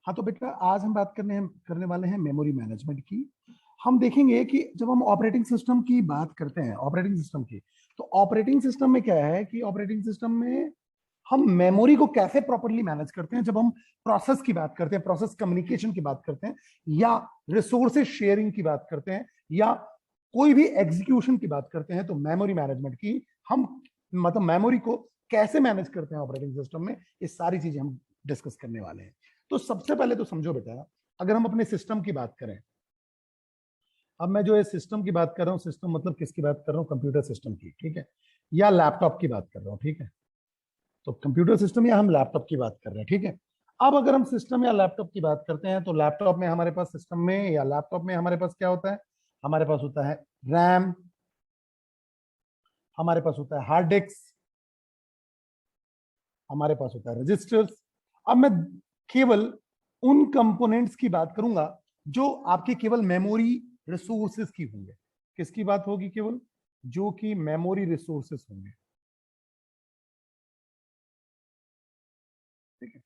हाँ तो बेटा आज हम बात करने वाले हैं मेमोरी मैनेजमेंट की। हम देखेंगे कि जब हम ऑपरेटिंग सिस्टम की बात करते हैं ऑपरेटिंग सिस्टम की, तो ऑपरेटिंग सिस्टम में क्या है कि ऑपरेटिंग सिस्टम में हम मेमोरी को कैसे प्रॉपरली मैनेज करते हैं। जब हम प्रोसेस की बात करते हैं, प्रोसेस कम्युनिकेशन की बात करते हैं, या रिसोर्सेज शेयरिंग की बात करते हैं, या कोई भी एग्जीक्यूशन की बात करते हैं, तो मेमोरी मैनेजमेंट की हम मतलब मेमोरी को कैसे मैनेज करते हैं ऑपरेटिंग सिस्टम में, ये सारी चीजें हम डिस्कस करने वाले हैं। तो सबसे पहले तो समझो बेटा, अगर हम अपने सिस्टम की बात करें, अब मैं जो है सिस्टम की बात कर रहा हूँ, सिस्टम मतलब किसकी बात कर रहा हूँ, कंप्यूटर सिस्टम की, ठीक है, या लैपटॉप की बात कर रहा हूँ, ठीक है। तो कंप्यूटर सिस्टम या हम लैपटॉप की बात कर रहे हैं, ठीक है। अब अगर हम सिस्टम या लैपटॉप की बात करते हैं, तो लैपटॉप में हमारे पास, सिस्टम में या लैपटॉप में हमारे पास क्या होता है, हमारे पास होता है रैम, हमारे पास होता है हार्ड डिस्क, हमारे पास होता है रजिस्टर्स। अब मैं केवल उन कंपोनेंट्स की बात करूंगा जो आपके केवल मेमोरी रिसोर्सेस की होंगे। किसकी बात होगी, केवल जो कि मेमोरी रिसोर्सेस होंगे, ठीक है,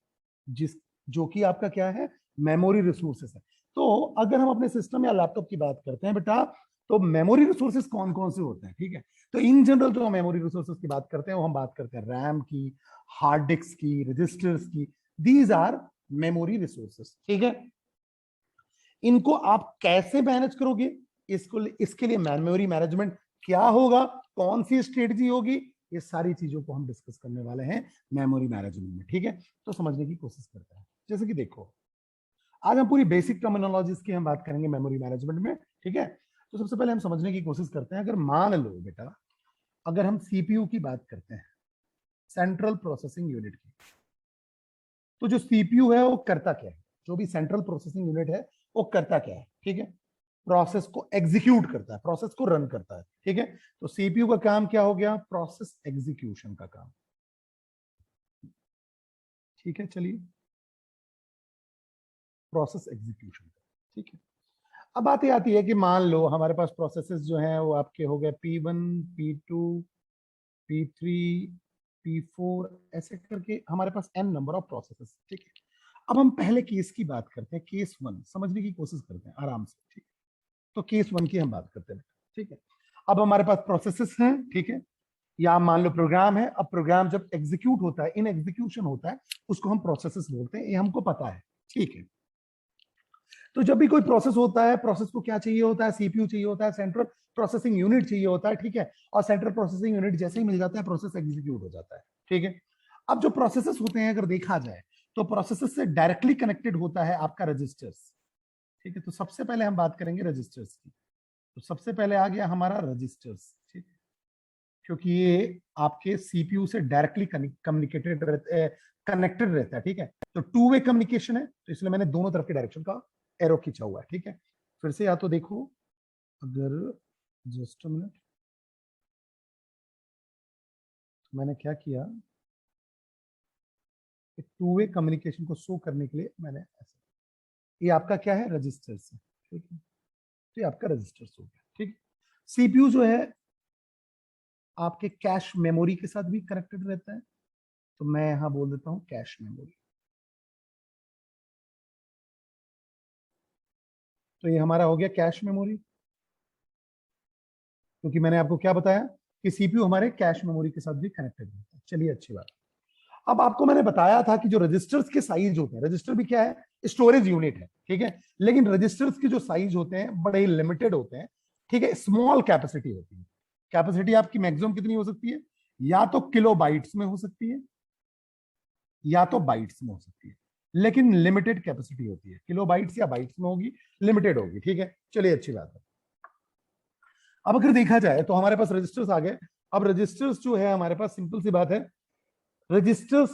जिस जो कि आपका क्या है, मेमोरी रिसोर्सेस है। तो अगर हम अपने सिस्टम या लैपटॉप की बात करते हैं बेटा, तो मेमोरी रिसोर्सेस कौन कौन से होते हैं, ठीक है। तो इन जनरल जो हम मेमोरी रिसोर्सेस की बात करते हैं, वो हम बात करते हैं रैम की, हार्ड डिस्क की, रजिस्टर्स की। दीज आर मेमोरी रिसोर्सेस, ठीक है। इनको आप कैसे मैनेज करोगे, इसके लिए मेमोरी मैनेजमेंट क्या होगा, कौन सी स्ट्रेटजी होगी, ये सारी चीजों को हम डिस्कस करने वाले हैं मेमोरी मैनेजमेंट में, ठीक है। तो समझने की कोशिश करते हैं। जैसे कि देखो, आज हम पूरी बेसिक टर्मिनोलॉजीज की हम बात करेंगे मेमोरी मैनेजमेंट में, ठीक है। तो सबसे पहले हम समझने की कोशिश करते हैं, अगर मान लो बेटा, अगर हम सीपीयू की बात करते हैं, सेंट्रल प्रोसेसिंग यूनिट की, तो जो सीपीयू है वो करता क्या है, जो भी सेंट्रल प्रोसेसिंग यूनिट है वो करता क्या है, ठीक है, प्रोसेस को एग्जीक्यूट करता है, प्रोसेस को रन करता है, ठीक है। तो सीपीयू का काम क्या हो गया, प्रोसेस एग्जीक्यूशन का काम, ठीक है। चलिए, प्रोसेस एग्जीक्यूशन का, ठीक है। अब बात ये आती है कि मान लो हमारे पास प्रोसेसेस जो हैं वो आपके हो गए P1, P2, P3, P4, ऐसे करके हमारे पास n नंबर ऑफ प्रोसेसेस, ठीक है। अब हम पहले केस की बात करते हैं, केस वन समझने की कोशिश करते हैं आराम से, ठीक है। तो केस वन की हम बात करते हैं, ठीक है। अब हमारे पास प्रोसेसेस हैं, ठीक है, या मान लो प्रोग्राम है। अब प्रोग्राम जब एग्जीक्यूट होता है, इन एग्जीक्यूशन होता है, उसको हम प्रोसेसेस बोलते हैं, ये हमको पता है, ठीक है। तो जब भी कोई प्रोसेस होता है, प्रोसेस को क्या चाहिए होता है, सीपीयू चाहिए होता है, सेंट्रल प्रोसेसिंग यूनिट चाहिए होता है, ठीक है। और सेंट्रल प्रोसेसिंग यूनिट जैसे ही मिल जाता है, प्रोसेस एग्जीक्यूट हो जाता है, ठीक है। अब जो प्रोसेसेस होते हैं, अगर देखा जाए तो प्रोसेसेस से डायरेक्टली कनेक्टेड होता है आपका रजिस्टर्स, ठीक है। तो सबसे पहले हम बात करेंगे रजिस्टर्स की। तो सबसे पहले आ गया हमारा रजिस्टर्स, ठीक है, क्योंकि ये आपके सीपीयू से डायरेक्टली कनेक्टेड रहता है, ठीक है। तो टू वे कम्युनिकेशन है, तो इसलिए मैंने दोनों तरफ के डायरेक्शन का एरो खींचा हुआ है, ठीक है। फिर से या तो देखो, अगर जस्ट मिनट, तो मैंने क्या किया, टू वे कम्युनिकेशन को शो करने के लिए मैंने ऐसा, ये आपका क्या है, रजिस्टर्स है, ठीक है। तो ये आपका रजिस्टर्स हो गया, ठीक है। सीपीयू जो है आपके कैश मेमोरी के साथ भी कनेक्टेड रहता है, तो मैं यहां बोल देता हूं कैश मेमोरी। तो ये हमारा हो गया कैश मेमोरी, क्योंकि मैंने आपको क्या बताया कि सीपीयू हमारे कैश मेमोरी के साथ भी कनेक्टेड रहता है। चलिए, अच्छी बात। अब आपको मैंने बताया था कि जो रजिस्टर्स के साइज होते हैं, रजिस्टर भी क्या है, स्टोरेज यूनिट है, ठीक है। लेकिन रजिस्टर्स के जो साइज होते हैं बड़े लिमिटेड होते हैं, ठीक है, स्मॉल कैपेसिटी होती है। कैपेसिटी आपकी मैक्सिमम कितनी हो सकती है, या तो किलो बाइट्स में हो सकती है, या तो बाइट्स में हो सकती है, लेकिन लिमिटेड कैपेसिटी होती है, किलो बाइट्स या बाइट्स में होगी, लिमिटेड होगी, ठीक है। चलिए, अच्छी बात है। अब अगर देखा जाए तो हमारे पास रजिस्टर्स आ गए। अब रजिस्टर्स जो है हमारे पास, सिंपल सी बात है, रजिस्टर्स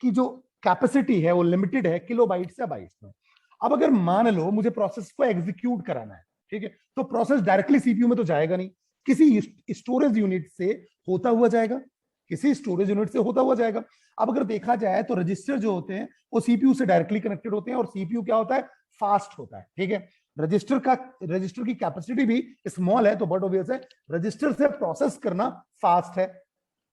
की जो कैपेसिटी है वो लिमिटेड है, किलो बाइट्स या बाइट्स में। अब अगर मान लो मुझे प्रोसेस को एग्जीक्यूट कराना है, ठीक है, तो प्रोसेस डायरेक्टली सीपीयू में तो जाएगा नहीं, किसी स्टोरेज यूनिट से होता हुआ जाएगा, किसी स्टोरेज यूनिट से होता हुआ जाएगा। अब अगर देखा जाए तो रजिस्टर जो होते हैं वो सीपीयू से डायरेक्टली कनेक्टेड होते हैं, और सीपीयू क्या होता है, फास्ट होता है, ठीक है। रजिस्टर की कैपेसिटी भी स्मॉल है, तो बट ऑब्वियस है रजिस्टर से प्रोसेस करना फास्ट है।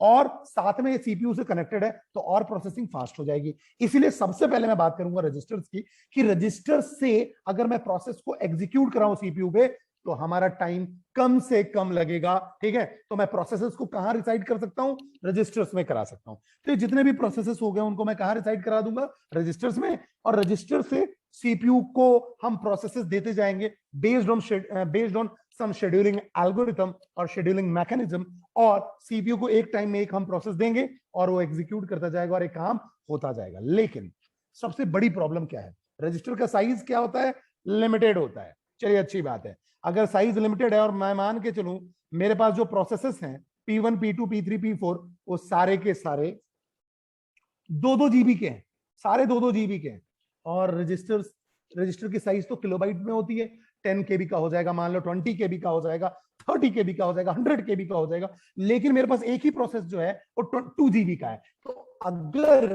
और साथ में सीपीयू से कनेक्टेड है तो और प्रोसेसिंग फास्ट हो जाएगी। इसीलिए सबसे पहले मैं बात करूंगा रजिस्टर्स की, कि रजिस्टर से अगर मैं प्रोसेस को एग्जीक्यूट कराऊं सीपीयू पे तो हमारा टाइम कम से कम लगेगा। ठीक है, तो मैं प्रोसेसेस को कहां रिसाइड कर सकता हूं? रजिस्टर्स में करा सकता हूं। तो जितने भी प्रोसेसेस हो गए उनको मैं कहां रिसाइड करा दूंगा? रजिस्टर्स में। और रजिस्टर से सीपीयू को हम प्रोसेसेस देते जाएंगे based on some scheduling algorithm और शेड्यूलिंग मैकेनिज्म, और सीपीयू को एक टाइम में एक हम प्रोसेस देंगे और वो एग्जीक्यूट करता जाएगा और एक काम होता जाएगा। लेकिन सबसे बड़ी प्रॉब्लम क्या है? रजिस्टर का साइज क्या होता है? लिमिटेड होता है। चलिए अच्छी बात है, अगर साइज लिमिटेड है और मैं मान के चलूं मेरे पास जो प्रोसेसेस हैं P1 P2 P3 P4 वो सारे के सारे 2-2 जीबी के हैं, सारे 2-2 जीबी के हैं। और रजिस्टर की साइज तो किलोबाइट में होती है। 10 केबी का हो जाएगा, मान लो 20 केबी का हो जाएगा, 30 केबी का हो जाएगा, 100 केबी का हो जाएगा। लेकिन मेरे पास एक ही प्रोसेस जो है वो 2 जीबी का है। तो अगर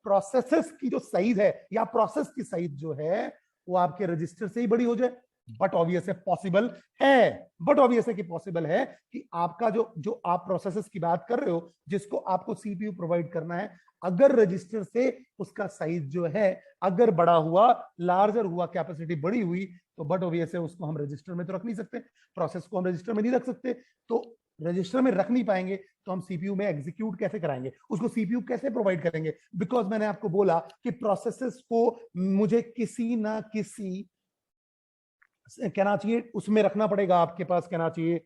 प्रोसेसेस की जो साइज है या प्रोसेस की साइज जो है वो आपके रजिस्टर से ही बड़ी हो जाए, बट ऑब्वियस है पॉसिबल है, बट ऑब्वियस है कि पॉसिबल है कि आपका जो आप प्रोसेसेस की बात कर रहे हो जिसको आपको सीपीयू प्रोवाइड करना है, अगर रजिस्टर से उसका साइज जो है अगर बड़ा हुआ, लार्जर हुआ, कैपेसिटी बड़ी हुई, तो बट ऑब्वियस है उसको हम रजिस्टर में तो रख नहीं सकते, प्रोसेस को हम रजिस्टर में नहीं रख सकते। तो रजिस्टर में रख नहीं पाएंगे तो हम सीपीयू में एग्जीक्यूट कैसे कराएंगे, उसको सीपीयू कैसे प्रोवाइड करेंगे? बिकॉज मैंने आपको बोला कि प्रोसेसेस को मुझे किसी ना किसी कहना चाहिए उसमें रखना पड़ेगा, आपके पास कहना चाहिए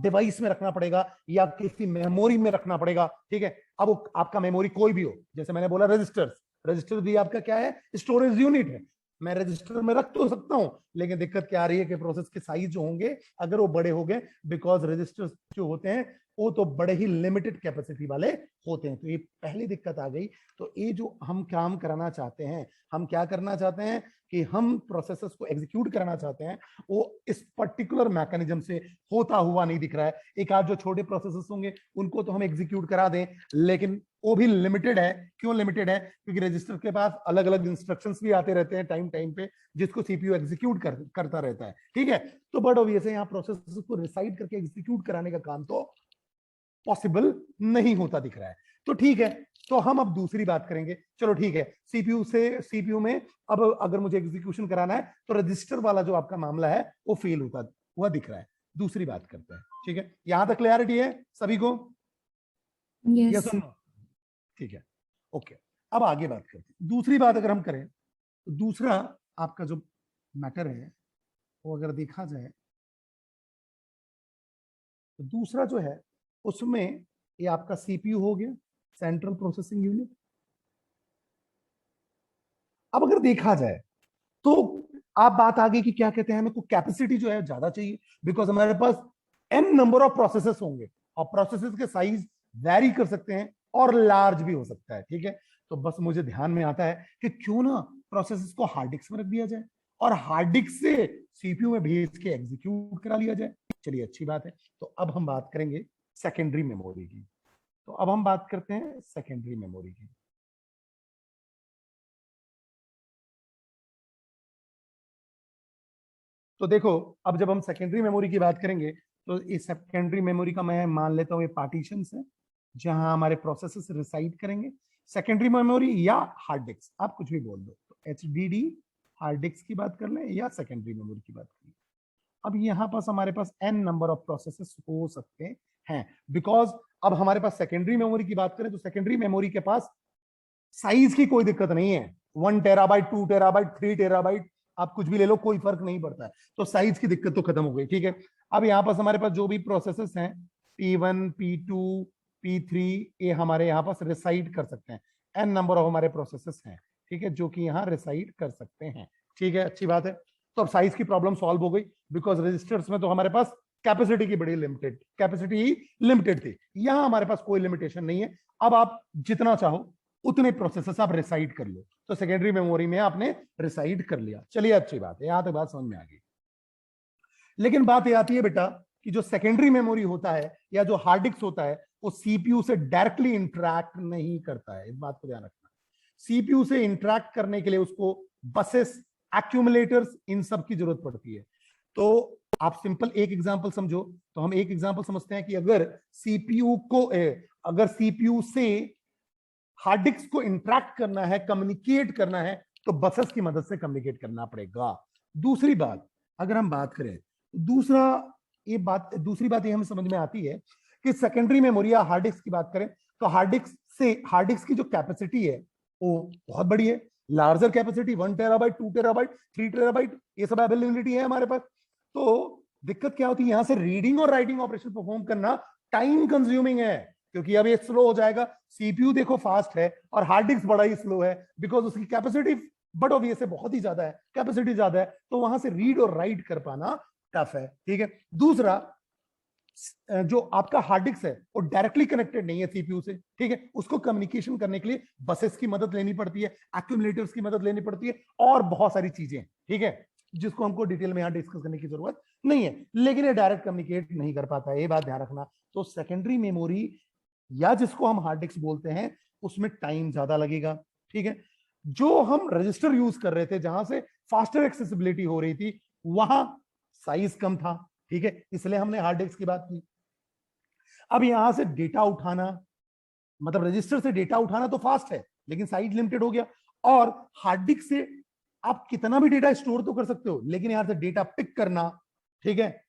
डिवाइस में रखना पड़ेगा या किसी मेमोरी में रखना पड़ेगा। ठीक है, अब आपका मेमोरी कोई भी हो, जैसे मैंने बोला रजिस्टर भी आपका क्या है? स्टोरेज यूनिट है। मैं रजिस्टर में रख तो सकता हूं, लेकिन दिक्कत क्या आ रही है कि प्रोसेस के साइज जो होंगे अगर वो बड़े हो गए, बिकॉज रजिस्टर्स जो होते हैं वो तो बड़े ही लिमिटेड कैपेसिटी वाले होते हैं। तो ये पहली दिक्कत आ गई। तो ये जो हम काम कराना चाहते हैं, हम क्या करना चाहते हैं कि हम प्रोसेसेस को एग्जीक्यूट करना चाहते हैं, वो इस पर्टिकुलर मैकेनिज्म से होता हुआ नहीं दिख रहा है। एक आध जो छोटे प्रोसेसेस होंगे उनको तो हम एग्जीक्यूट करा दें, लेकिन वो भी लिमिटेड है। क्यों लिमिटेड है? क्योंकि रजिस्टर के पास अलग अलग इंस्ट्रक्शंस भी आते रहते हैं टाइम टाइम पे, जिसको सीपीयू एग्जीक्यूट करता रहता है। ठीक है, तो बट ऑब्वियसली यहाँ प्रोसेसेस को रिसाइड करके एग्जीक्यूट कराने का काम तो पॉसिबल नहीं होता दिख रहा है। तो ठीक है, तो हम अब दूसरी बात करेंगे। चलो ठीक है, सीपीयू में अब अगर मुझे एग्जीक्यूशन कराना है तो रजिस्टर वाला जो आपका मामला है वो फेल होता हुआ दिख रहा है। दूसरी बात करते हैं। ठीक है, यहां तक क्लियरिटी है सभी को? यस। yes ठीक है, ओके। अब आगे बात करते हैं। दूसरी बात अगर हम करें तो दूसरा आपका जो मैटर है वो अगर देखा जाए तो दूसरा जो है उसमें ये आपका सीपीयू हो गया, सेंट्रल प्रोसेसिंग यूनिट। अब अगर देखा जाए तो आप बात आ गई कि क्या कहते हैं, हमें को कैपेसिटी जो है ज्यादा चाहिए, बिकॉज हमारे पास एन नंबर ऑफ प्रोसेसेस होंगे और प्रोसेसेस के साइज वैरी कर सकते हैं और लार्ज भी हो सकता है। ठीक है, तो बस मुझे ध्यान में आता है कि क्यों ना प्रोसेसेस को हार्ड डिस्क में रख दिया जाए और हार्ड डिस्क से सीपीयू में भेज के एग्जीक्यूट करा लिया जाए। चलिए अच्छी बात है। तो अब हम बात करेंगे सेकेंडरी मेमोरी की। तो अब हम बात करते हैं सेकेंडरी मेमोरी की। तो देखो, अब जब हम सेकेंडरी मेमोरी की बात करेंगे तो इस सेकेंडरी मेमोरी का मैं मान लेता हूं ये पार्टीशंस है जहां हमारे प्रोसेसेस रिसाइड करेंगे। सेकेंडरी मेमोरी या हार्ड डिस्क, आप कुछ भी बोल दो। तो एचडीडी हार्ड डिस्क की बात कर लें या सेकेंडरी मेमोरी की बात कर लें। अब यहाँ पास हमारे पास एन नंबर ऑफ प्रोसेसेस हो सकते हैं, बिकॉज अब हमारे पास सेकेंडरी मेमोरी की बात करें तो सेकेंडरी मेमोरी के पास साइज की कोई दिक्कत नहीं है। 1 टेराबाइट, 2 टेराबाइट, 3 टेराबाइट, आप कुछ भी ले लो, कोई फर्क नहीं पड़ता है। तो साइज की दिक्कत तो खत्म हो गई। ठीक है, अब यहाँ पास हमारे पास जो भी प्रोसेसेस हैं P1 P2 P3 ये हमारे यहाँ पास रिसाइड कर सकते हैं। एन नंबर ऑफ हमारे प्रोसेसेस हैं, ठीक है, जो कि यहाँ रिसाइड कर सकते हैं। ठीक है, अच्छी बात है। तो अब साइज की प्रॉब्लम सॉल्व हो गई, बिकॉज रजिस्टर्स में तो हमारे पास कैपेसिटी की बड़ी लिमिटेड कैपेसिटी ही लिमिटेड थी। यहां हमारे पास कोई लिमिटेशन नहीं है। अब आप जितना चाहो उतने प्रोसेसेस आप रिसाइड कर लो। तो सेकेंडरी मेमोरी में आपने रिसाइड कर लिया। चलिए अच्छी बात है, यहां तक बात समझ में आ गई। लेकिन बात यह आती है बेटा कि जो सेकेंडरी मेमोरी होता है या जो हार्ड डिस्क होता है वो सीपीयू से डायरेक्टली इंटरैक्ट नहीं करता है। इस बात को ध्यान रखना। सीपीयू से इंटरैक्ट करने के लिए उसको बसेस, एक्यूमुलेटर्स, इन सब की जरूरत पड़ती है। तो आप सिंपल एक एग्जांपल समझो। तो हम एक एग्जांपल समझते हैं कि अगर सीपीयू को अगर सीपीयू से हार्ड डिस्क को इंटरैक्ट करना है, कम्युनिकेट करना है, तो बसेस की मदद से कम्युनिकेट करना पड़ेगा। दूसरी बात अगर हम बात करें, दूसरी बात ये हमें समझ में आती है कि सेकेंडरी मेमोरी या हार्ड डिस्क की बात करें तो हार्ड डिस्क की जो कैपेसिटी है वो बहुत बड़ी है, larger capacity 1 terabyte, 2 terabyte, 3 terabyte, ये सब अवेलेबिलिटी है हमारे पास। तो दिक्कत क्या होती है, यहां से रीडिंग और राइटिंग ऑपरेशन परफॉर्म करना टाइम कंज्यूमिंग है, क्योंकि अब ये स्लो हो जाएगा। सीपीयू देखो फास्ट है और हार्ड डिस्क बड़ा ही स्लो है, बिकॉज उसकी कैपेसिटी बट ऑब्वियस है बहुत ही ज्यादा है, कैपेसिटी ज्यादा है, तो वहां से रीड और राइट कर पाना टफ है। ठीक है, दूसरा जो आपका हार्ड डिस्क है वो डायरेक्टली कनेक्टेड नहीं है सीपीयू से। ठीक है, उसको कम्युनिकेशन करने के लिए बसेस की मदद लेनी पड़ती है, एक्यूमुलेटर्स की मदद लेनी पड़ती है और बहुत सारी चीजें। ठीक है, जिसको हमको डिटेल में यहां डिस्कस करने की जरूरत नहीं है, लेकिन ये डायरेक्ट कम्युनिकेट नहीं कर पाता है, ये बात ध्यान रखना। तो सेकेंडरी मेमोरी या जिसको हम हार्ड डिस्क बोलते हैं उसमें टाइम ज्यादा लगेगा। ठीक है, जो हम रजिस्टर यूज कर रहे थे जहां से फास्टर एक्सेसिबिलिटी हो रही थी वहां साइज कम था। ठीक है, इसलिए हमने हार्ड डिस्क की बात की। अब यहां से डेटा उठाना, मतलब रजिस्टर से डेटा उठाना तो फास्ट है लेकिन साइज लिमिटेड हो गया, और हार्ड डिस्क से आप कितना भी डेटा स्टोर तो कर सकते हो लेकिन यहां से डेटा पिक करना, ठीक है,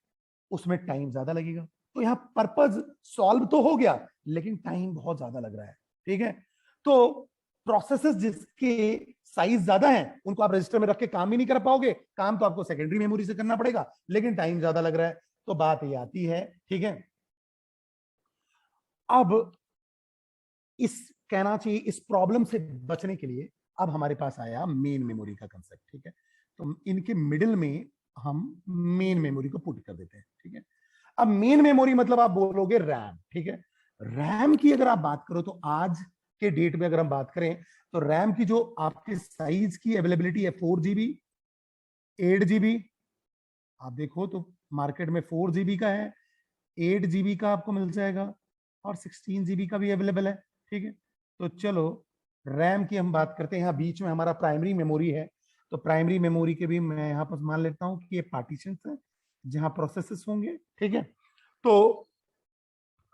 उसमें टाइम ज्यादा लगेगा। तो यहां पर्पज सॉल्व तो हो गया लेकिन टाइम बहुत ज्यादा लग रहा है। ठीक है, तो प्रोसेसेस जिसके साइज ज्यादा है उनको आप रजिस्टर में रख के काम ही नहीं कर पाओगे, काम तो आपको सेकेंडरी मेमोरी से करना पड़ेगा, लेकिन टाइम ज्यादा लग रहा है। तो बात ये आती है, ठीक है, अब इस कहना चाहिए इस प्रॉब्लम से बचने के लिए अब हमारे पास आया मेन मेमोरी का कंसेप्ट। ठीक है, तो इनके मिडिल में हम मेन मेमोरी को पुट कर देते हैं। ठीक है, अब मेन मेमोरी मतलब आप बोलोगे रैम। ठीक है, रैम की अगर आप बात करो तो आज के डेट में अगर हम बात करें तो रैम की जो आपके साइज की अवेलेबिलिटी है 4 GB, 8 GB, आप देखो तो मार्केट में 4 GB का है, 8 GB का आपको मिल जाएगा और 16 GB का भी अवेलेबल है। ठीक है, तो चलो रैम की हम बात करते हैं। यहाँ बीच में हमारा प्राइमरी मेमोरी है, तो प्राइमरी मेमोरी के भी मैं यहाँ पर मान लेता हूँ कि ये पार्टीशंस है जहां प्रोसेसेस होंगे। ठीक है, तो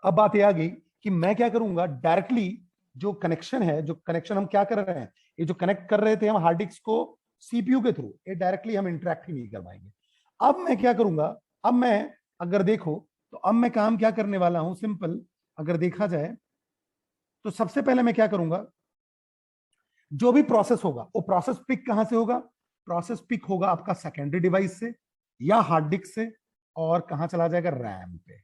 अब बात ये आ गई कि मैं क्या करूंगा, डायरेक्टली जो कनेक्शन है, जो कनेक्शन हम क्या कर रहे हैं, ये जो कनेक्ट कर रहे थे हम हार्ड डिस्क को सीपीयू के थ्रू, ये डायरेक्टली हम इंटरेक्ट ही नहीं कर पाएंगे। अब मैं क्या करूंगा, अब मैं अगर देखो तो अब मैं काम क्या करने वाला हूं, सिंपल अगर देखा जाए तो सबसे पहले मैं क्या करूंगा, जो भी प्रोसेस होगा वो प्रोसेस पिक कहां से होगा, प्रोसेस पिक होगा आपका सेकेंडरी डिवाइस से या हार्ड डिस्क से, और कहां चला जाएगा, रैम पे,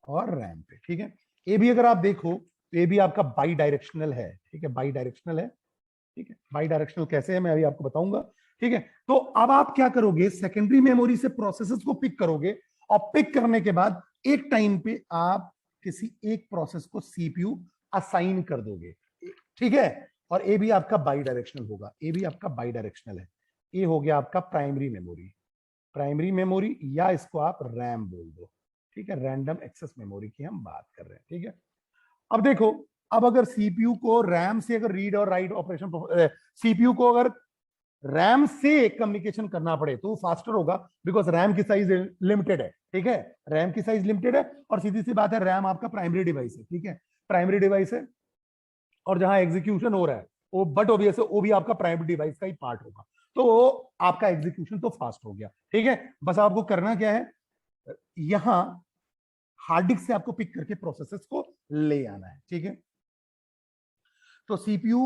और रैम पे। ठीक है, ये भी अगर आप देखो तो ये भी आपका बाई डायरेक्शनल है। ठीक है, बाई डायरेक्शनल है। ठीक है, बाई डायरेक्शनल कैसे है मैं अभी आपको बताऊंगा। ठीक है, तो अब आप क्या करोगे, सेकेंडरी मेमोरी से प्रोसेसेस को पिक करोगे और पिक करने के बाद एक टाइम पे आप किसी एक प्रोसेस को सीपीयू असाइन कर दोगे। ठीक है, और ये भी आपका बाई डायरेक्शनल होगा, ये भी आपका बाई डायरेक्शनल है। ये हो गया आपका प्राइमरी मेमोरी, प्राइमरी मेमोरी या इसको आप रैम बोल दो। ठीक है, रैंडम एक्सेस मेमोरी की हम बात कर रहे हैं। ठीक है, अब देखो, अब अगर सीपीयू को रैम से अगर रीड और राइट ऑपरेशन, सीपीयू को अगर रैम से कम्युनिकेशन करना पड़े तो फास्टर होगा, बिकॉज रैम की साइज लिमिटेड है। ठीक है, रैम की साइज लिमिटेड है और सीधी सी बात है रैम आपका प्राइमरी डिवाइस है। ठीक है, प्राइमरी डिवाइस है और जहां एग्जीक्यूशन हो रहा है वो बट ऑब्वियस है वो भी आपका प्राइमरी डिवाइस का ही पार्ट होगा, तो आपका एग्जीक्यूशन तो फास्ट हो गया। ठीक है, बस आपको करना क्या है, यहां हार्ड डिस्क से आपको पिक करके प्रोसेसेस को ले आना है। ठीक है, तो सीपीयू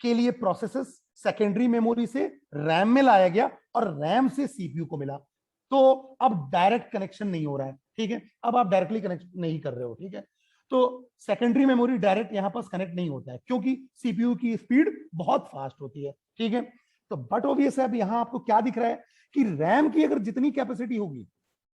के लिए प्रोसेसेस सेकेंडरी मेमोरी से रैम में लाया गया और रैम से सीपीयू को मिला, तो अब डायरेक्ट कनेक्शन नहीं हो रहा है। ठीक है, अब आप डायरेक्टली कनेक्ट नहीं कर रहे हो। ठीक है, तो सेकेंडरी मेमोरी डायरेक्ट यहां पर कनेक्ट नहीं होता है क्योंकि सीपीयू की स्पीड बहुत फास्ट होती है। ठीक है, तो बट ऑब्वियस है अब यहां आपको क्या दिख रहा है कि रैम की अगर जितनी कैपेसिटी होगी,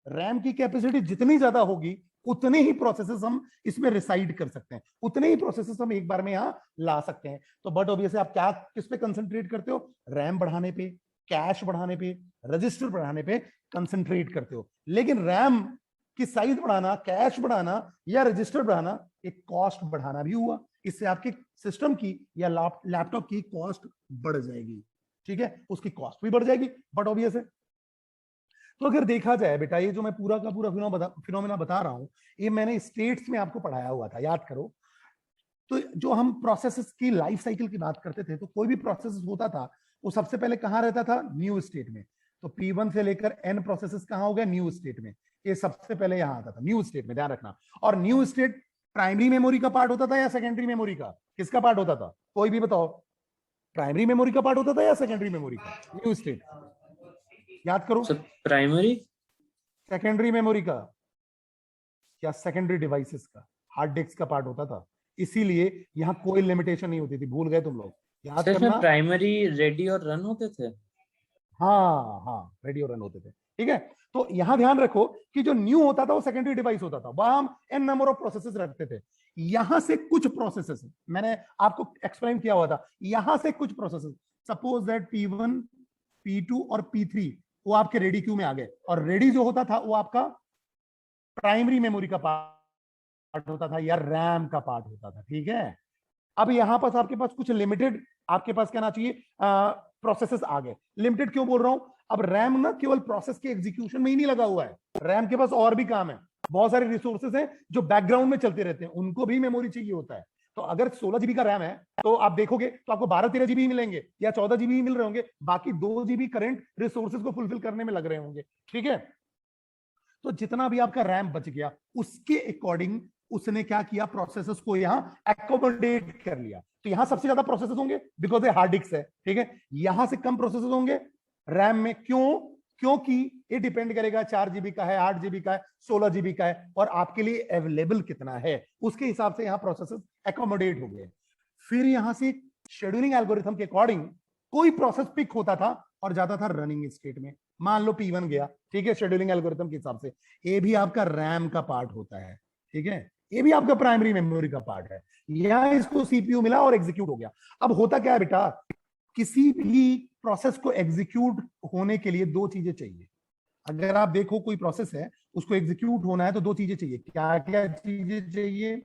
रैम की कैपेसिटी जितनी ज्यादा होगी उतने ही प्रोसेसेस हम इसमें रिसाइड कर सकते हैं, उतने ही प्रोसेसेस हम एक बार में यहां ला सकते हैं। तो बट ऑब्वियसली आप क्या किस पे कंसंट्रेट करते हो, रैम बढ़ाने पे, कैश बढ़ाने पे, रजिस्टर बढ़ाने पे कंसंट्रेट करते हो। लेकिन रैम की साइज बढ़ाना, कैश बढ़ाना या रजिस्टर बढ़ाना एक कॉस्ट बढ़ाना भी हुआ, इससे आपके सिस्टम की या लैपटॉप की कॉस्ट बढ़ जाएगी। ठीक है, उसकी कॉस्ट भी बढ़ जाएगी, बट ऑब्वियस है। तो अगर देखा जाए बेटा, ये जो मैं पूरा का पूरा फिनोमेना बता रहा हूं, ये मैंने स्टेट्स में आपको पढ़ाया हुआ था, याद करो। तो जो हम प्रोसेसेस की लाइफ साइकिल की बात करते थे, तो कोई भी प्रोसेस होता था वो सबसे पहले कहां रहता था? न्यू स्टेट में। तो P1 से लेकर N प्रोसेसेस कहां हो गया? न्यू स्टेट में। ये सबसे पहले यहां आता था न्यू स्टेट में, ध्यान रखना। और न्यू स्टेट प्राइमरी मेमोरी का पार्ट होता था या सेकेंडरी मेमोरी का? किसका पार्ट होता था? कोई भी बताओ। प्राइमरी मेमोरी का पार्ट होता था या सेकेंडरी मेमोरी का? न्यू स्टेट, याद करो। प्राइमरी। सेकेंडरी मेमोरी का या सेकेंडरी डिवाइसेस का, हार्ड डिस्क का पार्ट होता था। इसीलिए यहां कोई लिमिटेशन नहीं होती थी। भूल गए तुम लोग? याद करना। प्राइमरी रेडी और रन होते थे। हाँ हाँ, रेडी और रन होते थे, ठीक है। तो यहां ध्यान रखो कि जो न्यू होता था वो सेकेंडरी डिवाइस होता था, वहां हम एन नंबर ऑफ प्रोसेसेस रखते थे। यहां से कुछ प्रोसेसेस, मैंने आपको एक्सप्लेन किया हुआ था, यहां से कुछ processes, suppose that P1 P2 और P3 वो आपके रेडी क्यू में आ गए, और रेडी जो होता था वो आपका प्राइमरी मेमोरी का पार्ट होता था या रैम का पार्ट होता था, ठीक है। अब यहां पर आपके पास कुछ लिमिटेड, आपके पास कहना चाहिए प्रोसेसेस आ गए। लिमिटेड क्यों बोल रहा हूं? अब रैम ना केवल प्रोसेस के एग्जीक्यूशन में ही नहीं लगा हुआ है, रैम के पास और भी काम है। बहुत सारे रिसोर्सेस हैं जो बैकग्राउंड में चलते रहते हैं, उनको भी मेमोरी चाहिए होता है। तो अगर 16 जीबी का रैम है तो आप देखोगे तो आपको 12-13 जीबी मिलेंगे या 14 जीबी ही मिल रहे होंगे, बाकी 2 जीबी करंट रिसोर्सेज को फुलफिल करने में लग रहे होंगे, ठीक है। तो जितना भी आपका रैम बच गया उसके अकॉर्डिंग उसने क्या किया? प्रोसेसेस को यहां एकोमोडेट कर लिया। तो यहां सबसे ज्यादा प्रोसेसेस होंगे बिकॉज ये हार्ड डिस्क है, ठीक है। यहां से कम प्रोसेसेस होंगे रैम में। क्यों? क्योंकि ये डिपेंड करेगा 4 जीबी का है, 8 जीबी का है, 16 जीबी का है, और आपके लिए अवेलेबल कितना है, उसके हिसाब से यहां प्रोसेसेस एकोमोडेट हो गए। फिर यहां से शेड्यूलिंग एल्गोरिथम के अकॉर्डिंग कोई प्रोसेस पिक होता था और जाता था रनिंग स्टेट में। मान लो P1 गया, ठीक है, शेड्यूलिंग एल्गोरिथम के हिसाब से। ये भी आपका रैम का पार्ट होता है, ठीक है, ये भी आपका प्राइमरी मेमोरी का पार्ट है। यहां इसको CPU मिला और एग्जीक्यूट हो गया। अब होता क्या है बेटा, किसी भी प्रोसेस को एग्जीक्यूट होने के लिए 2 चीजें चाहिए। अगर आप देखो कोई प्रोसेस है उसको एग्जीक्यूट होना है तो 2 चीजें चाहिए। क्या क्या चीजें चाहिए?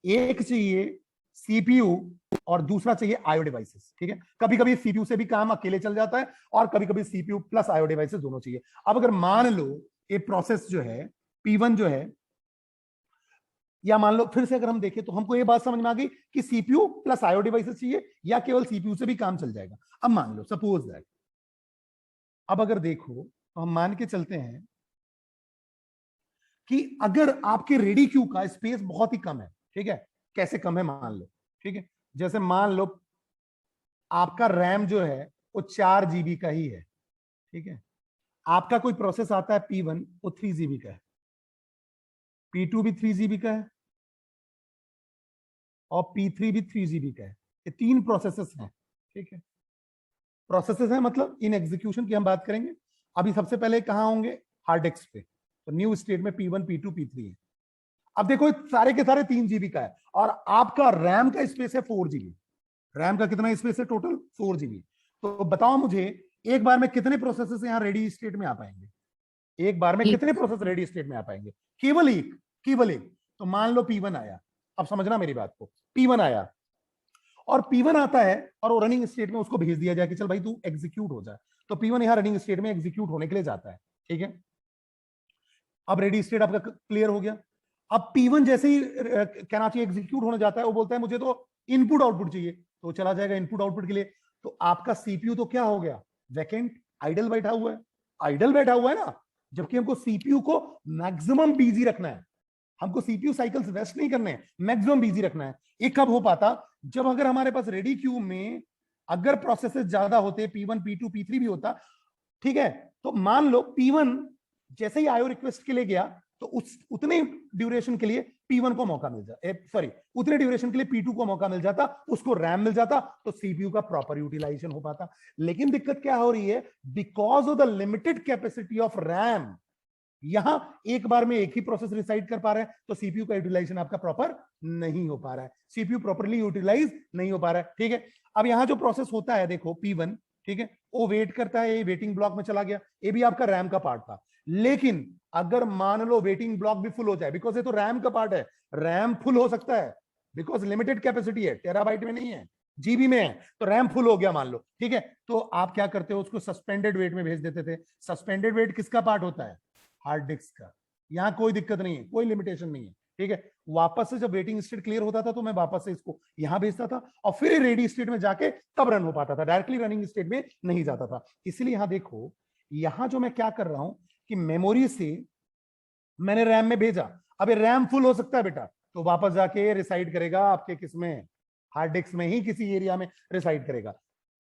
एक चाहिए CPU और दूसरा चाहिए IO डिवाइसेस, ठीक है। कभी कभी CPU से भी काम अकेले चल जाता है और कभी कभी CPU प्लस IO डिवाइसेस दोनों चाहिए। अब अगर मान लो ये प्रोसेस जो है P1 जो है, या मान लो फिर से अगर हम देखें तो हमको ये बात समझ में आ गई कि CPU प्लस IO डिवाइसेस चाहिए या केवल CPU से भी काम चल जाएगा। अब मान लो सपोज दैट, अब अगर देखो तो हम मान के चलते हैं कि अगर आपके रेडी क्यू का स्पेस बहुत ही कम है, ठीक है। कैसे कम है मान लो, ठीक है, जैसे मान लो आपका रैम जो है वो 4 जीबी का ही है, ठीक है। आपका कोई प्रोसेस आता है P1 वो 3 जीबी का है, P2 भी 3 जीबी का है और P3 भी 3 जीबी का है। ये 3 प्रोसेसेस हैं, ठीक है। प्रोसेसेस हैं मतलब इन एग्जीक्यूशन की हम बात करेंगे। अभी सबसे पहले कहां होंगे? हार्ड डिस्क पे। तो न्यू स्टेट में P1 P2 P3 है। अब देखो सारे के सारे 3 जीबी का है और आपका रैम का स्पेस है 4 जीबी। रैम का कितना स्पेस है टोटल? 4 जीबी। तो बताओ मुझे एक बार में कितने प्रोसेसेस यहां रेडी स्टेट में आ पाएंगे? एक बार में कितने प्रोसेस रेडी स्टेट में आ पाएंगे? केवल एक, केवल एक। तो मान लो P1 आया, अब समझना मेरी बात को, P1 आया और P1 आता है और वो रनिंग स्टेट में उसको भेज दिया जाए कि चल भाई तू एग्जीक्यूट हो जाए। तो P1 यहां रनिंग स्टेट में एग्जीक्यूट होने के लिए जाता है, ठीक है। अब रेडी स्टेट आपका क्लियर हो गया। अब P1 जैसे ही कहना चाहिए एग्जीक्यूट होने जाता है, वो बोलता है मुझे तो इनपुट आउटपुट चाहिए, तो चला जाएगा इनपुट आउटपुट के लिए। तो आपका CPU तो क्या हो गया? वैकेंट, आइडल बैठा हुआ है। आइडल बैठा हुआ है ना, जबकि हमको CPU को मैक्सिमम बिजी रखना है। हमको CPU साइकिल्स वेस्ट नहीं करने हैं, मैक्सिमम बिजी रखना है। ये कब हो पाता? जब अगर हमारे पास रेडी क्यू में अगर प्रोसेसेस ज्यादा होते, P1 P2 P3 भी होता, ठीक है। तो मान लो P1 जैसे ही IO रिक्वेस्ट के लिए गया तो उतने ड्यूरेशन के लिए P1 को मौका मिल जाता, सॉरी उतने ड्यूरेशन के लिए P2 को मौका मिल जाता, उसको रैम मिल जाता, तो CPU का प्रॉपर यूटिलाइजेशन हो पाता। लेकिन दिक्कत क्या हो रही है? Because of the limited capacity of RAM, यहां एक बार में एक ही प्रोसेस रिसाइड कर पा रहा है, तो CPU का यूटिलाइजेशन आपका प्रॉपर नहीं हो पा रहा है, CPU प्रॉपरली यूटिलाइज नहीं हो पा रहा है, ठीक है। अब यहां जो प्रोसेस होता है देखो P1, ठीक है, वो वेट करता है, ये वेटिंग ब्लॉक में चला गया, ये भी आपका रैम का पार्ट था। लेकिन अगर मान लो वेटिंग ब्लॉक भी फुल हो जाए, बिकॉज ये तो रैम का पार्ट है, रैम फुल हो सकता है बिकॉज लिमिटेड कैपेसिटी है, टेराबाइट में नहीं है, जीबी में है, तो रैम फुल हो गया मान लो, ठीक है। तो आप क्या करते हो? उसको सस्पेंडेड वेट में भेज देते थे। सस्पेंडेड वेट किसका पार्ट होता है? हार्ड डिस्क का। यहां कोई दिक्कत नहीं है, कोई लिमिटेशन नहीं है, ठीक है। वापस से जब वेटिंग स्टेट क्लियर होता था तो मैं वापस से इसको यहां भेजता था और फिर रेडी स्टेट में जाके तब रन हो पाता था, डायरेक्टली रनिंग स्टेट में नहीं जाता था। इसलिए यहां देखो, यहां जो मैं क्या कर रहा हूं कि मेमोरी से मैंने रैम में भेजा, अब ये रैम फुल हो सकता है बेटा, तो वापस जाके रिसाइड करेगा आपके किसमें, हार्ड डिस्क में ही किसी एरिया में रिसाइड करेगा,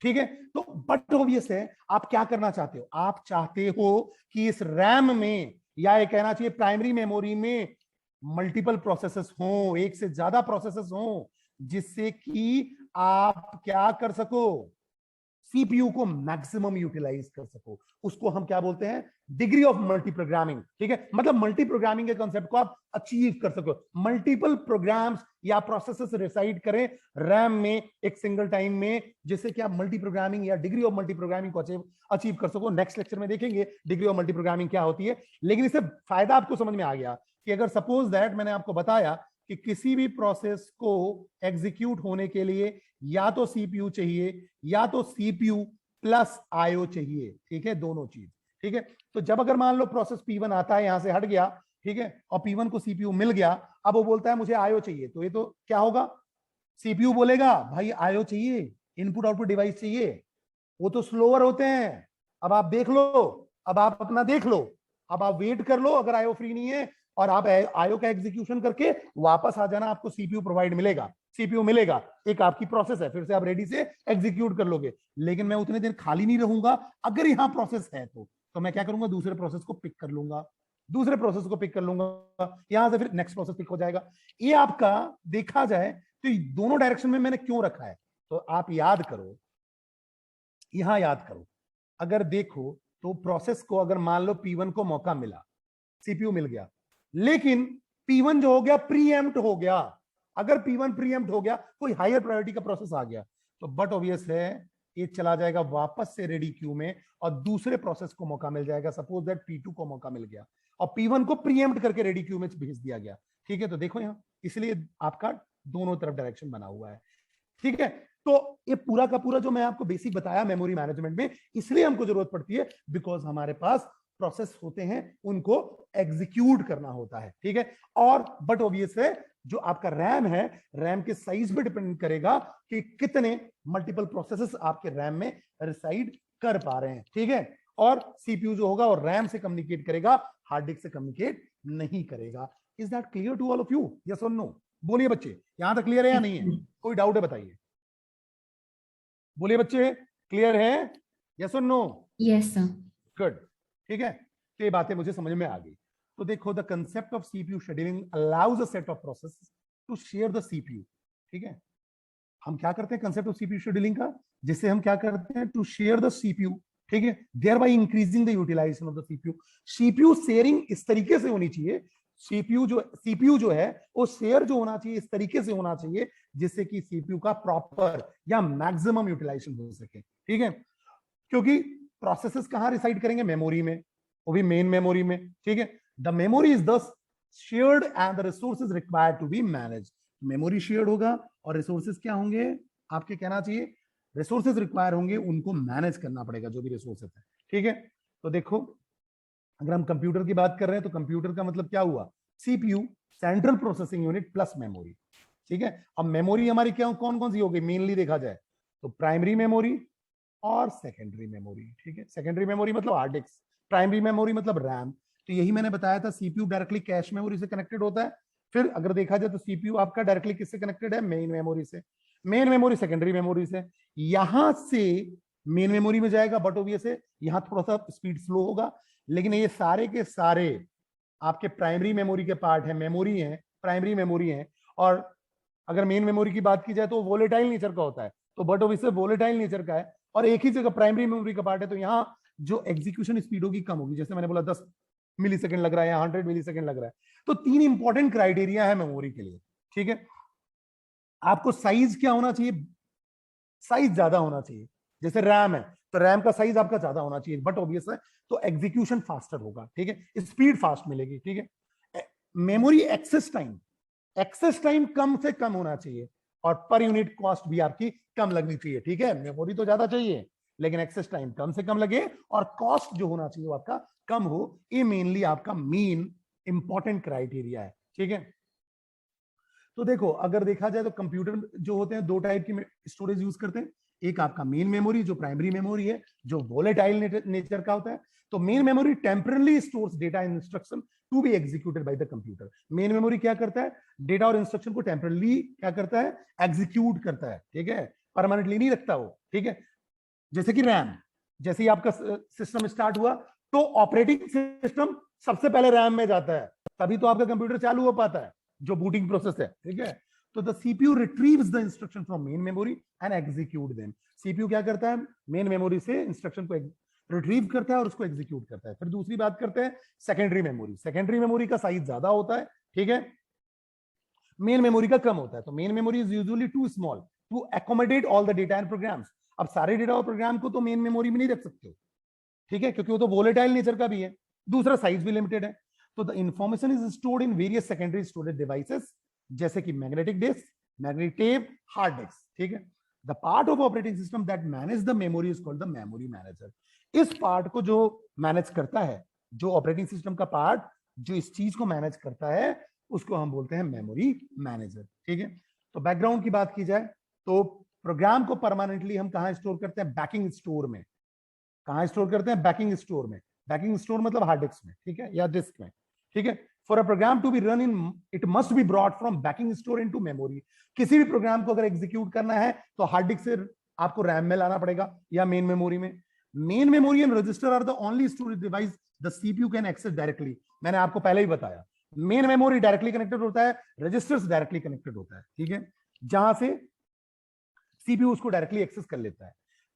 ठीक है। तो बट ऑब्वियस है, आप क्या करना चाहते हो, आप चाहते हो कि इस रैम में, या ये कहना चाहिए प्राइमरी मेमोरी में, मल्टीपल प्रोसेसेस हो, एक से ज्यादा प्रोसेसेस हो, जिससे कि आप क्या कर सको, सीपीयू को मैक्सिमम यूटिलाइज कर सको। उसको हम क्या बोलते हैं, डिग्री ऑफ मल्टी प्रोग्रामिंग, ठीक है। मतलब मल्टी प्रोग्रामिंग के कॉन्सेप्ट को आप अचीव कर सको, मल्टीपल प्रोग्राम्स या प्रोसेसेस रिसाइड करें रैम में एक सिंगल टाइम में, जिससे कि आप मल्टी प्रोग्रामिंग या डिग्री ऑफ मल्टी प्रोग्रामिंग को अचीव कर सको। नेक्स्ट लेक्चर में देखेंगे डिग्री ऑफ मल्टी प्रोग्रामिंग क्या होती है, लेकिन इससे फायदा आपको समझ में आ गया कि अगर सपोज दैट मैंने आपको बताया कि किसी भी प्रोसेस को एग्जीक्यूट होने के लिए या तो सीपीयू चाहिए या तो सीपीयू प्लस आईओ चाहिए, ठीक है, दोनों चीज, ठीक है। तो जब अगर मान लो प्रोसेस P1 आता है, यहां से हट गया, ठीक है, और P1 को सीपीयू मिल गया, अब वो बोलता है मुझे आईओ चाहिए, तो ये तो क्या होगा, सीपीयू बोलेगा भाई आईओ चाहिए, इनपुट आउटपुट डिवाइस चाहिए, वो तो स्लोअर होते हैं। अब आप देख लो, अब आप अपना देख लो, अब आप वेट कर लो, अगर आईओ फ्री नहीं है और आप आईओ का एग्जीक्यूशन करके वापस आ जाना, आपको सीपीयू प्रोवाइड मिलेगा, सीपीयू मिलेगा, एक आपकी प्रोसेस है, फिर से आप रेडी से एग्जीक्यूट कर लोगे। लेकिन मैं उतने दिन खाली नहीं रहूंगा, अगर यहां प्रोसेस है तो मैं क्या करूंगा, दूसरे प्रोसेस को पिक कर लूंगा, दूसरे प्रोसेस को पिक कर लूंगा, यहां से फिर नेक्स्ट प्रोसेस पिक हो जाएगा। ये आपका देखा जाए तो दोनों डायरेक्शन में मैंने क्यों रखा है, तो आप याद करो, यहां याद करो, अगर देखो तो प्रोसेस को अगर मान लो P1 को मौका मिला, सीपीयू मिल गया, लेकिन P1 जो हो गया प्रीएम्प्ट हो गया, अगर P1 प्रीएम्प्ट हो गया, कोई हायर प्रायोरिटी का प्रोसेस आ गया, तो बट ऑब्वियस है ये चला जाएगा वापस से रेडी क्यू में और दूसरे प्रोसेस को मौका मिल जाएगा। सपोज दैट P2 को मौका मिल गया और P1 को प्रीएम्प्ट करके रेडी क्यू में भेज दिया गया, ठीक है। तो देखो यहां, इसलिए आपका दोनों तरफ डायरेक्शन बना हुआ है, ठीक है। तो ये पूरा का पूरा जो मैं आपको बेसिक बताया मेमोरी मैनेजमेंट में, इसलिए हमको जरूरत पड़ती है बिकॉज हमारे पास प्रोसेस होते हैं, उनको एग्जीक्यूट करना होता है, ठीक है। और बट ऑब्वियस है, जो आपका रैम है, रैम के साइज पे डिपेंड करेगा कि कितने मल्टीपल प्रोसेसेस आपके रैम में रिसाइड कर पा रहे हैं, ठीक है। और सीपीयू जो होगा और रैम से कम्युनिकेट करेगा, हार्ड डिस्क से कम्युनिकेट नहीं करेगा। Is that clear to all of you, yes or no? बोलिए बच्चे, यहां तक क्लियर है या नहीं है, कोई डाउट है बताइए, बोलिए बच्चे, क्लियर है, yes or no? Yes sir. Good, ठीक है। तो ये बातें मुझे समझ में आ गई। तो देखो, the concept of CPU scheduling allows a set of process to share the CPU, ठीक है। हम क्या करते हैं कंसेप्ट ऑफ सीपीयू शेड्यूलिंग का, जिससे हम क्या करते हैं, टू शेयर द सीपीयू, ठीक है, thereby increasing the utilization of the CPU. CPU sharing इस तरीके से होनी चाहिए, सीपीयू जो है वो शेयर जो होना चाहिए इस तरीके से होना चाहिए जिससे कि सीपीयू का प्रॉपर या मैक्सिमम यूटिलाइजेशन हो सके, ठीक है। क्योंकि प्रोसेसेस कहां रिसाइड करेंगे, मेमोरी में, वो भी मेन मेमोरी में, ठीक है। The memory is thus shared and the resources required to be manage. Memory shared होगा और रिसोर्सेज क्या होंगे, आपके कहना चाहिए रिसोर्सेज रिक्वायर होंगे, उनको मैनेज करना पड़ेगा जो भी रिसोर्सेज है, ठीक है। तो देखो, अगर हम कंप्यूटर की बात कर रहे हैं तो कंप्यूटर का मतलब क्या हुआ, CPU, central processing unit plus memory, ठीक है। अब मेमोरी हमारी क्या कौन कौन सी हो गई, मेनली देखा जाए तो प्राइमरी मेमोरी और सेकेंडरी मेमोरी, ठीक है। सेकेंडरी मेमोरी मतलब हार्ड डिस्क, प्राइमरी मेमोरी मतलब रैम। तो यही मैंने बताया था, सीपीयू डायरेक्टली कैश मेमोरी से कनेक्टेड होता है। फिर अगर देखा जाए तो सीपीयू आपका डायरेक्टली किससे कनेक्टेड है, मेन मेमोरी से, मेन मेमोरी सेकेंडरी मेमोरी से, यहां से मेन मेमोरी में जाएगा, बट ऑब्वियस है यहां थोड़ा सा स्पीड स्लो होगा, लेकिन ये सारे के सारे आपके प्राइमरी मेमोरी के पार्ट है, मेमोरी है, प्राइमरी मेमोरी है। और अगर मेन मेमोरी की बात की जाए तो वोलेटाइल नेचर का होता है, तो बट ऑब्वियसली वोलेटाइल नेचर का है और एक ही जगह प्राइमरी मेमोरी का पार्ट है, तो यहाँ जो एग्जीक्यूशन स्पीड होगी कम होगी, जैसे मैंने बोला 10 मिली सेकेंड लग रहा है या 100 मिली सेकेंड लग रहा है। तो तीन इंपॉर्टेंट क्राइटेरिया है मेमोरी के लिए, ठीक है। आपको साइज क्या होना चाहिए, साइज ज्यादा होना चाहिए, जैसे रैम है तो रैम का साइज आपका ज्यादा होना चाहिए, बट ऑब्वियस है तो एग्जीक्यूशन फास्टर होगा, ठीक है, स्पीड फास्ट मिलेगी, ठीक है। मेमोरी एक्सेस टाइम कम से कम होना चाहिए और पर यूनिट कॉस्ट भी आपकी कम लगनी चाहिए, ठीक है। मेमोरी तो ज्यादा चाहिए लेकिन एक्सेस टाइम कम से कम लगे और कॉस्ट जो होना चाहिए वो आपका कम हो, ये मेनली आपका मेन इंपॉर्टेंट क्राइटेरिया है, ठीक है। तो देखो अगर देखा जाए तो कंप्यूटर जो होते हैं दो टाइप की स्टोरेज यूज करते हैं। एक आपका मेन मेमोरी जो प्राइमरी मेमोरी है, जो वोलेटाइल नेचर का होता है। तो main memory temporarily stores data in instruction to be executed by the computer. Main memory क्या करता है, डेटा और इंस्ट्रक्शन को टेम्परली क्या करता है, एग्जीक्यूट करता है, ठीक है, परमानेंटली नहीं रखता वो, ठीक है। जैसे कि रैम, जैसे ही आपका सिस्टम स्टार्ट हुआ तो ऑपरेटिंग सिस्टम सबसे पहले रैम में जाता है, तभी तो आपका कंप्यूटर चालू हो पाता है, जो बूटिंग प्रोसेस है, ठीक है। तो the CPU retrieves the instruction from main memory and execute them. CPU क्या करता है, मेन मेमोरी से इंस्ट्रक्शन को रिट्रीव करता है और उसको एग्जीक्यूट करता है। फिर दूसरी बात करते हैं सेकेंडरी मेमोरी। सेकेंडरी मेमोरी का साइज ज्यादा होता है, ठीक है, मेन मेमोरी का कम होता है। तो main memory is usually too small to accommodate all the data and programs. अब सारे डेटा और प्रोग्राम को तो मेन मेमोरी में नहीं रख सकते हो, ठीक है, क्योंकि वो तो वोलेटाइल नेचर का भी है, दूसरा साइज भी लिमिटेड है। तो the information is stored in various secondary storage devices, जैसे कि magnetic disk, magnetic tape, hard disk, ठीक है। The part of operating system that manage the memory is called the memory manager. इस part को जो manage करता है, जो ऑपरेटिंग सिस्टम का पार्ट जो इस चीज को मैनेज करता है, उसको हम बोलते हैं मेमोरी मैनेजर, ठीक है। तो बैकग्राउंड की बात की जाए तो प्रोग्राम को परमानेंटली हम कहां स्टोर करते हैं, बैकिंग स्टोर में। कहां स्टोर करते हैं, बैकिंग स्टोर में। बैकिंग स्टोर मतलब हार्ड डिस्क में, ठीक है, या डिस्क में, ठीक है। For a program to be run in it must be brought from backing store into memory. किसी भी प्रोग्राम को अगर एग्जीक्यूट करना है तो हार्ड डिस्क से आपको रैम में लाना पड़ेगा या मेन मेमोरी में। Main memory and register are the only storage device the CPU can access directly. मैंने आपको पहले ही बताया, मेन मेमोरी डायरेक्टली कनेक्टेड होता है, रजिस्टर्स डायरेक्टली कनेक्टेड होता है, ठीक है, जहां से सीपीयू उसको डायरेक्टली एक्सेस कर लेता है।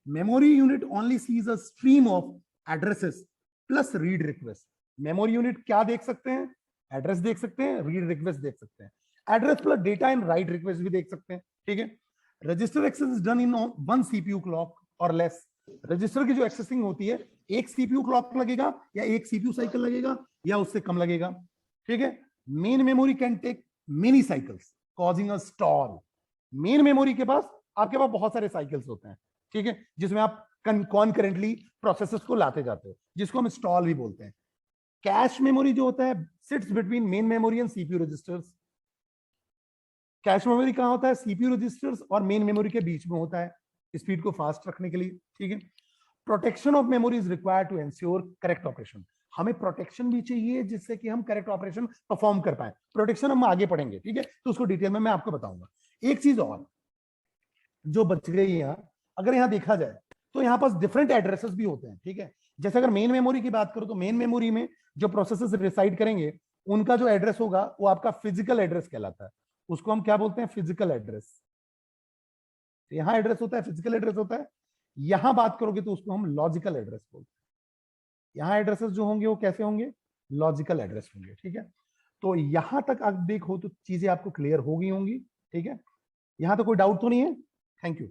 Memory unit only sees a stream of addresses plus read request. Memory unit क्या देख सकते हैं, एड्रेस देख सकते हैं, रीड रिक्वेस्ट देख सकते हैं, address plus data and write request भी देख सकते हैं, ठीक है। Register access is done in one CPU clock or less. Register की जो एक्सेसिंग होती है, एक सीपीयू क्लॉक लगेगा या एक सीपीयू साइकिल लगेगा या उससे कम लगेगा, ठीक है। Main memory can take many cycles causing a stall. Main memory के पास आपके पास बहुत सारे साइकिल्स होते हैं, ठीक है, जिसमें आप कॉन्करेंटली प्रोसेसेस को लाते जाते हो, जिसको हम स्टॉल भी बोलते हैं। कैश मेमोरी जो होता है sits between main memory and CPU registers. Cache memory कहां होता है, सीपीयू रजिस्टर्स और मेन मेमोरी के बीच में होता है, स्पीड को फास्ट रखने के लिए, ठीक है। Protection of memory is required to ensure correct operation. हमें प्रोटेक्शन भी चाहिए जिससे कि हम करेक्ट ऑपरेशन परफॉर्म कर पाए। प्रोटेक्शन हम आगे पढ़ेंगे, ठीक है, तो उसको डिटेल में मैं आपको बताऊंगा। एक चीज और जो बच गई यहाँ, अगर यहाँ देखा जाए तो यहाँ पास डिफरेंट एड्रेसेस भी होते हैं, ठीक है। जैसे अगर मेन मेमोरी की बात करो तो मेन मेमोरी में जो प्रोसेसेस रिसाइड करेंगे उनका जो एड्रेस होगा वो आपका फिजिकल एड्रेस कहलाता है। उसको हम क्या बोलते हैं, फिजिकल एड्रेस। यहाँ एड्रेस होता है, फिजिकल एड्रेस होता है। यहां बात करोगे तो उसको हम लॉजिकल एड्रेस बोलते हैं। यहाँ एड्रेसेस जो होंगे वो कैसे होंगे, लॉजिकल एड्रेस होंगे, ठीक है। तो यहां तक आप देखो तो चीजें आपको क्लियर हो गई होंगी, ठीक है। यहां तो कोई डाउट तो नहीं है, थैंक यू।